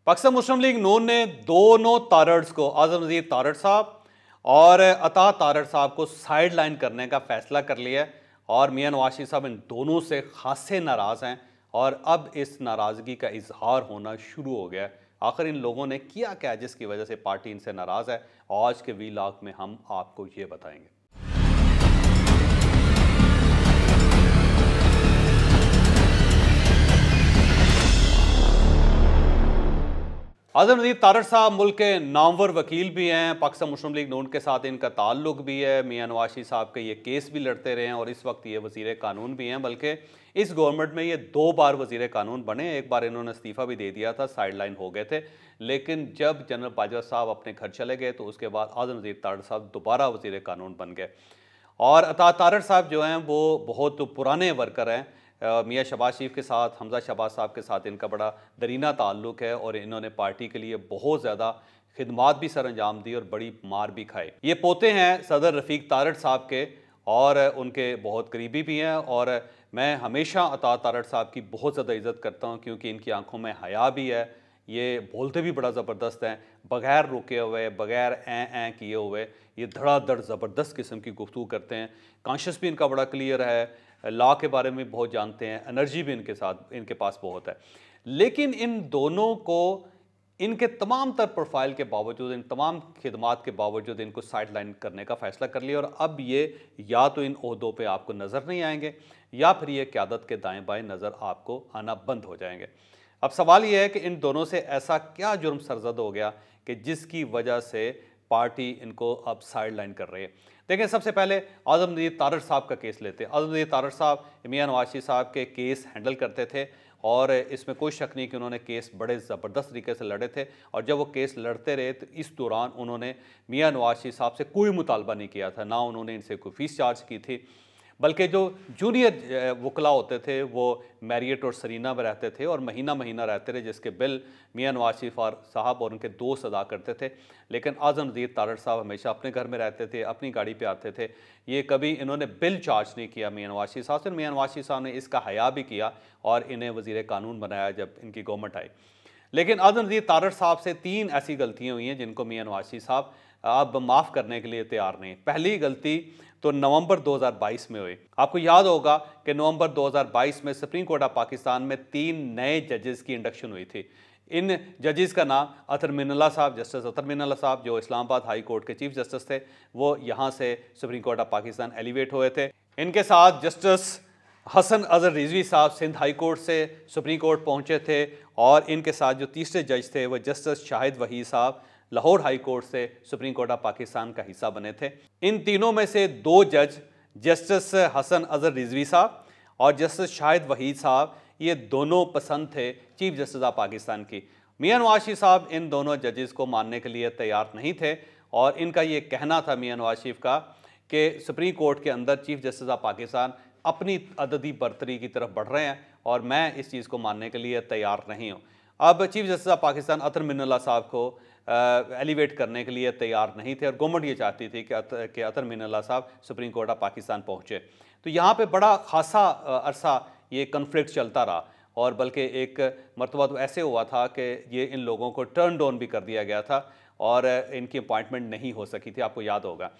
पाकिस्तान मुस्लिम league नून ने दोनों तारड़्स को, आज़म नज़ीर तारड़ साहब और अता तारड़ साहब को साइड लाइन करने का फैसला कर लिया है और मियां नवाज शरीफ साहब इन दोनों से खासे नाराज़ हैं और अब इस नाराज़गी का इजहार होना शुरू हो गया है। आखिर इन लोगों ने किया क्या जिसकी वजह से पार्टी इनसे नाराज़ है? आज के वीलॉग में हम आपको ये बताएंगे। आज़म नज़ीर तारड़ साहब मुल्क के नामवर वकील भी हैं, पाकिस्तान मुस्लिम लीग नून के साथ इनका ताल्लुक भी है। मियां नवाज शरीफ साहब के ये केस भी लड़ते रहे हैं और इस वक्त ये वज़ीर कानून भी हैं, बल्कि इस गवर्नमेंट में ये 2 बार वज़ीर कानून बने। एक बार इन्होंने इस्तीफ़ा भी दे दिया था, साइड लाइन हो गए थे, लेकिन जब जनरल बाजवा साहब अपने घर चले गए तो उसके बाद आज़म नज़ीर तारड़ साहब दोबारा वज़ीर कानून बन गए। और अता तारड़ साहब जो हैं वो बहुत पुराने वर्कर हैं। मियां शहबाज शरीफ के साथ, हमजा शहबाज साहब के साथ इनका बड़ा दरीना ताल्लुक़ है और इन्होंने पार्टी के लिए बहुत ज़्यादा खिदमात भी सर अंजाम दी और बड़ी मार भी खाई। ये पोते हैं सदर रफ़ीक तारड़ साहब के और उनके बहुत करीबी भी हैं और मैं हमेशा अता तारड़ साहब की बहुत ज़्यादा इज़्ज़त करता हूँ क्योंकि इनकी आंखों में हया भी है। ये बोलते भी बड़ा ज़बरदस्त हैं, बग़ैर रुके हुए, बग़ैर ऐं किए हुए ये धड़ाधड़ ज़बरदस्त किस्म की गुफ्तगू करते हैं। कॉन्शियस भी इनका बड़ा क्लियर है, लॉ के बारे में बहुत जानते हैं, एनर्जी भी इनके पास बहुत है। लेकिन इन दोनों को इनके तमाम तर प्रोफाइल के बावजूद, इन तमाम खिदमात के बावजूद इनको साइड लाइन करने का फ़ैसला कर लिया और अब ये या तो इन ओहदों पे आपको नज़र नहीं आएंगे या फिर ये क़यादत के दाएँ बाएँ नज़र आपको आना बंद हो जाएंगे। अब सवाल ये है कि इन दोनों से ऐसा क्या जुर्म सरज़द हो गया कि जिसकी वजह से पार्टी इनको अब साइड लाइन कर रही है। देखिए, सबसे पहले आज़म नज़ीर तारड़ साहब का केस लेते हैं। आज़म नज़ीर तारड़ साहब मियां नवाज शरीफ साहब के केस हैंडल करते थे और इसमें कोई शक नहीं कि उन्होंने केस बड़े ज़बरदस्त तरीके से लड़े थे और जब वो केस लड़ते रहे तो इस दौरान उन्होंने मियां नवाज शरीफ साहब से कोई मुतालबा नहीं किया था, ना उन्होंने इनसे कोई फ़ीस चार्ज की थी, बल्कि जो जूनियर वकला होते थे वो मैरियट और सरीना में रहते थे और महीना महीना रहते थे, जिसके बिल मियां नवाज शरीफ साहब और उनके दोस्त अदा करते थे। लेकिन आज़म नज़ीर तारड़ साहब हमेशा अपने घर में रहते थे, अपनी गाड़ी पे आते थे। ये कभी इन्होंने बिल चार्ज नहीं किया मियां नवाज शरीफ साहब से। मियां नवाज शरीफ साहब ने इसका हया भी किया और इन्हें वज़ीर कानून बनाया जब इनकी गवर्नमेंट आई। लेकिन आज़म नज़ीर तारड़ साहब से 3 ऐसी गलतियाँ हुई हैं जिनको मियां नवाज शरीफ साहब अब माफ़ करने के लिए तैयार नहीं। पहली गलती तो नवंबर 2022 में हुई। आपको याद होगा कि नवंबर 2022 में सुप्रीम कोर्ट ऑफ पाकिस्तान में 3 नए जजेस की इंडक्शन हुई थी। इन जजेस का नाम अतर मिनल्ला साहब, जस्टिस अतर मिनल्ला साहब जो इस्लामाबाद हाई कोर्ट के चीफ जस्टिस थे, वो यहाँ से supreme court of Pakistan elevate हुए थे। इनके साथ जस्टिस हसन अजहर रिजवी साहब सिंध हाई कोर्ट से सुप्रीम कोर्ट पहुँचे थे और इनके साथ जो तीसरे जज थे वो जस्टिस शाहिद वहीद साहब लाहौर हाई कोर्ट से सुप्रीम कोर्ट ऑफ पाकिस्तान का हिस्सा बने थे। इन तीनों में से 2 जज जस्टिस हसन अजहर रिजवी साहब और जस्टिस शाहिद वहीद साहब, ये दोनों पसंद थे चीफ जस्टिस ऑफ पाकिस्तान की। मियां नवाज शरीफ साहब इन दोनों जजेस को मानने के लिए तैयार नहीं थे और इनका ये कहना था मियां नवाज शरीफ का कि सुप्रीम कोर्ट के अंदर चीफ जस्टिस ऑफ पाकिस्तान अपनी अददी बरतरी की तरफ बढ़ रहे हैं और मैं इस चीज़ को मानने के लिए तैयार नहीं हूँ। अब चीफ जस्टिस ऑफ पाकिस्तान अतर मिनल्ला साहब को एलिवेट करने के लिए तैयार नहीं थे और गवर्नमेंट ये चाहती थी कि अतर मिनल्ला साहब सुप्रीम कोर्ट ऑफ पाकिस्तान पहुँचे। तो यहाँ पे बड़ा खासा अरसा ये कन्फ्लिक्ट चलता रहा और बल्कि एक मरतबा तो ऐसे हुआ था कि ये इन लोगों को टर्न डाउन भी कर दिया गया था और इनकी अपॉइंटमेंट नहीं हो सकी थी, आपको याद होगा।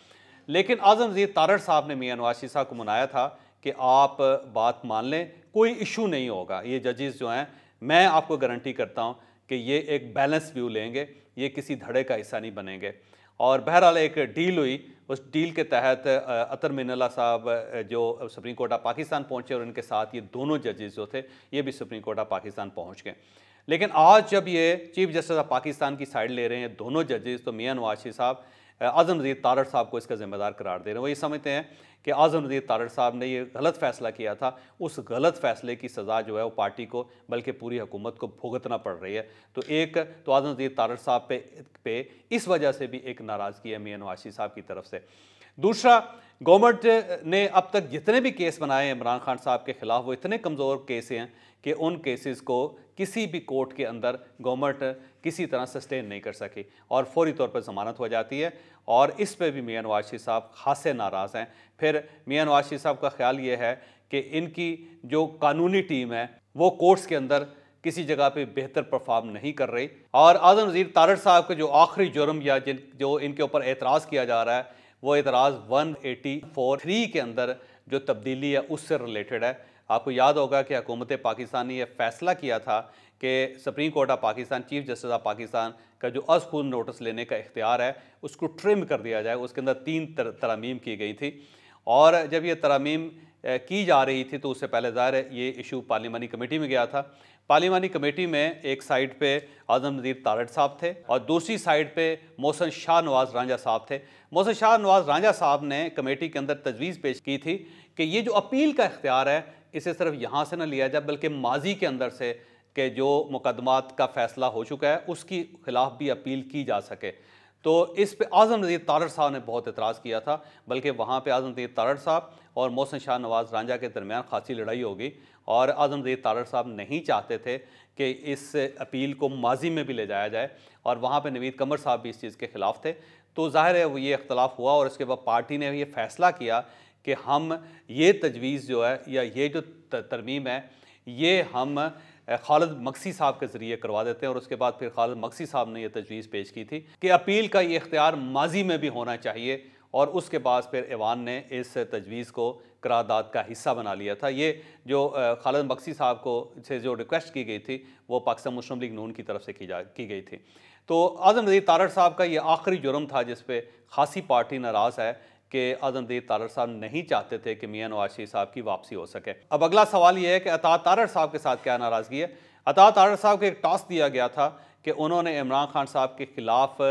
लेकिन आज़म नज़ीर तारड़ साहब ने मियां नवाज शरीफ साहब को मनाया था कि आप बात मान लें, कोई इशू नहीं होगा। ये जजेस जो हैं, मैं आपको गारंटी करता हूँ कि ये एक बैलेंस व्यू लेंगे, ये किसी धड़े का हिस्सा नहीं बनेंगे। और बहरहाल एक डील हुई, उस डील के तहत अतर मिनल्ला साहब जो सुप्रीम कोर्ट ऑफ पाकिस्तान पहुँचे और उनके साथ ये दोनों जजेस जो थे ये भी सुप्रीम कोर्ट ऑफ पाकिस्तान पहुँच गए। लेकिन आज जब ये चीफ जस्टिस ऑफ पाकिस्तान की साइड ले रहे हैं दोनों जजेस, तो मियां नवाज शरीफ साहब आज़म नज़ीर तारड़ साहब को इसका ज़िम्मेदार करार दे रहे हैं। वो ये समझते हैं कि आज़म नज़ीर तारड़ साहब ने ये गलत फ़ैसला किया था, उस गलत फ़ैसले की सज़ा जो है वो पार्टी को बल्कि पूरी हुकूमत को भुगतना पड़ रही है। तो एक तो आज़म नज़ीर तारड़ साहब पे इस वजह से भी एक नाराज़गी है मियां नवाज शरीफ साहब की तरफ से। दूसरा, गवर्नमेंट ने अब तक जितने भी केस बनाए हैं इमरान खान साहब के ख़िलाफ़, वो इतने कमज़ोर केस हैं कि उन केसेस को किसी भी कोर्ट के अंदर गवर्नमेंट किसी तरह सस्टेन नहीं कर सकी और फौरी तौर पर ज़मानत हो जाती है और इस पे भी मियां नवाज शरीफ साहब खासे नाराज़ हैं। फिर मियां नवाज शरीफ साहब का ख्याल ये है कि इनकी जो कानूनी टीम है वो कोर्ट्स के अंदर किसी जगह पे बेहतर परफॉर्म नहीं कर रही। और आज़म नज़ीर तारड़ साहब का जो आखिरी जुर्म या जो इनके ऊपर एतराज़ किया जा रहा है वो एतराज़ 184(3) के अंदर जो तब्दीली है उससे रिलेटेड है। आपको याद होगा कि हुकूमत पाकिस्तान ने यह फैसला किया था कि supreme court of Pakistan, chief justice of Pakistan का जो अज़ खुद नोटिस लेने का इख्तियार है उसको ट्रिम कर दिया जाए। उसके अंदर 3 तरमीम की गई थी और जब ये तरमीम की जा रही थी तो उससे पहले ज़ाहिर है ये इशू पार्लिमानी कमेटी में गया था। पार्लिमानी कमेटी में एक साइड पे आज़म नज़ीर तारड़ साहब थे और दूसरी साइड पे मोहसिन शाह नवाज़ रांझा साहब थे। मोहसिन शाह नवाज़ रांझा साहब ने कमेटी के अंदर तजवीज़ पेश की थी कि ये जो अपील का इख्तियार है इसे सिर्फ यहाँ से न लिया जाए बल्कि माजी के अंदर से कि जो मुकदमात का फ़ैसला हो चुका है उसकी खिलाफ भी अपील की जा सके। तो इस पे आज़म नज़ीर तारड़ साहब ने बहुत एतराज़ किया था, बल्कि वहाँ पे आज़म नज़ीर तारड़ साहब और मोहसिन शाह नवाज़ रांझा के दरमियान खासी लड़ाई होगी और आज़म नज़ीर तारड़ साहब नहीं चाहते थे कि इस अपील को माजी में भी ले जाया जाए और वहाँ पे नवीद कमर साहब भी इस चीज़ के ख़िलाफ़ थे। तो ज़ाहिर है वो ये इख्तलाफ हुआ और इसके बाद पार्टी ने ये फ़ैसला किया कि हम ये तजवीज़ जो है या ये जो तरमीम है ये हम खालिद मक्सी साहब के ज़रिए करवा देते हैं। और उसके बाद फिर खालिद मक्सी साहब ने यह तजवीज़ पेश की थी कि अपील का ये इख्तियार माजी में भी होना चाहिए और उसके बाद फिर ऐवान ने इस तजवीज़ को करारदाद का हिस्सा बना लिया था। ये जो खालिद मक्सी साहब को से जो रिक्वेस्ट की गई थी वो पाकिस्तान मुस्लिम लीग नून की तरफ से की गई थी। तो आज़म नज़ीर तारड़ साहब का ये आखिरी जुर्म था जिस पे खासी पार्टी नाराज़ है कि आज़म नज़ीर तारड़ साहब नहीं चाहते थे कि मियां नवाज शरीफ साहब की वापसी हो सके। अब अगला सवाल ये है कि अता तारड़ साहब के साथ क्या नाराज़गी है। अता तारड़ साहब को एक टास्क दिया गया था कि उन्होंने इमरान खान साहब के ख़िलाफ़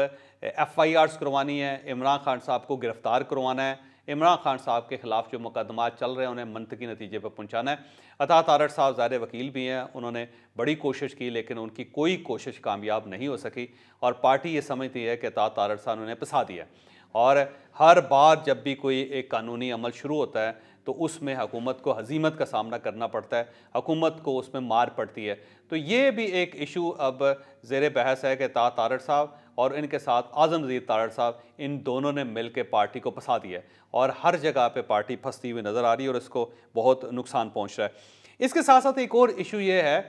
FIRs करवानी है, इमरान खान साहब को गिरफ़्तार करवाना है, इमरान खान साहब के ख़िलाफ़ जो मुकदमात चल रहे हैं उन्हें मंतकी नतीजे पर पहुँचाना है। अता तारड़ साहब ज़ाहिर वकील भी हैं, उन्होंने बड़ी कोशिश की लेकिन उनकी कोई कोशिश कामयाब नहीं हो सकी और पार्टी ये समझती है कि अता तारड़ साहब ने उन्हें फंसा दिया। और हर बार जब भी कोई एक कानूनी अमल शुरू होता है तो उसमें हुकूमत को हज़ीमत का सामना करना पड़ता है, हुकूमत को उसमें मार पड़ती है। तो ये भी एक इशू अब ज़ेर बहस है कि अता तारड़ साहब और इनके साथ आज़म नज़ीर तारड़ साहब इन दोनों ने मिल के पार्टी को फंसा दिया है और हर जगह पे पार्टी फंसती हुई नज़र आ रही है और इसको बहुत नुकसान पहुँच रहा है। इसके साथ साथ एक और इशू ये है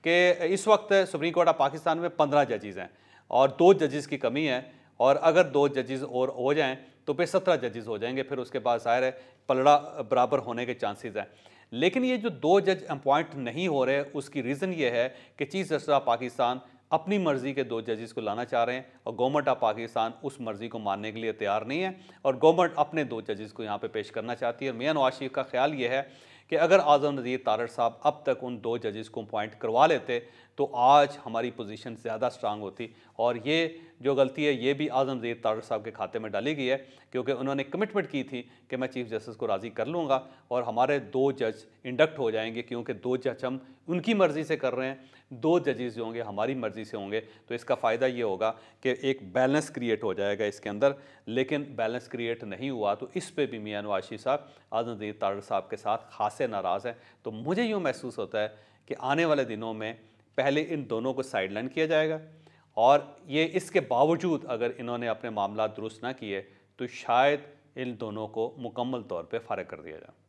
कि इस वक्त सुप्रीम कोर्ट ऑफ पाकिस्तान में 15 जजेज़ हैं और 2 जजेज़ की कमी है और अगर 2 जजेज़ और हो जाएँ तो फिर 17 जजेज़ हो जाएंगे। फिर उसके बाद ज़ाहिर है पलड़ा बराबर होने के चांसेस हैं। लेकिन ये जो 2 जज अपॉइंट नहीं हो रहे उसकी रीज़न ये है कि चीफ जस्टिस ऑफ पाकिस्तान अपनी मर्ज़ी के 2 जजेस को लाना चाह रहे हैं और गवर्नमेंट ऑफ पाकिस्तान उस मर्ज़ी को मानने के लिए तैयार नहीं है और गवर्नमेंट अपने 2 जजेस को यहाँ पे पेश करना चाहती है। मियां नवाज शरीफ का ख्याल ये है कि अगर आज़म नज़ीर तारड़ साहब अब तक उन 2 जजेस को अपॉइंट करवा लेते तो आज हमारी पोजीशन ज़्यादा स्ट्रांग होती और ये जो गलती है ये भी आज़म नज़ीर तारड़ साहब के खाते में डाली गई है क्योंकि उन्होंने कमिटमेंट की थी कि मैं चीफ जस्टिस को राज़ी कर लूँगा और हमारे 2 जज इंडक्ट हो जाएंगे क्योंकि 2 जज हम उनकी मर्ज़ी से कर रहे हैं, 2 जजेस जो होंगे हमारी मर्ज़ी से होंगे। तो इसका फ़ायदा ये होगा कि एक बैलेंस क्रिएट हो जाएगा इसके अंदर, लेकिन बैलेंस क्रिएट नहीं हुआ तो इस पे भी मियां नवाज शरीफ साहब आज़म नज़ीर तारड़ साहब के साथ खासे नाराज़ हैं। तो मुझे यूँ महसूस होता है कि आने वाले दिनों में पहले इन दोनों को साइडलाइन किया जाएगा और ये इसके बावजूद अगर इन्होंने अपने मामला दुरुस्त ना किए तो शायद इन दोनों को मुकम्मल तौर पे फ़ारिग कर दिया जाए।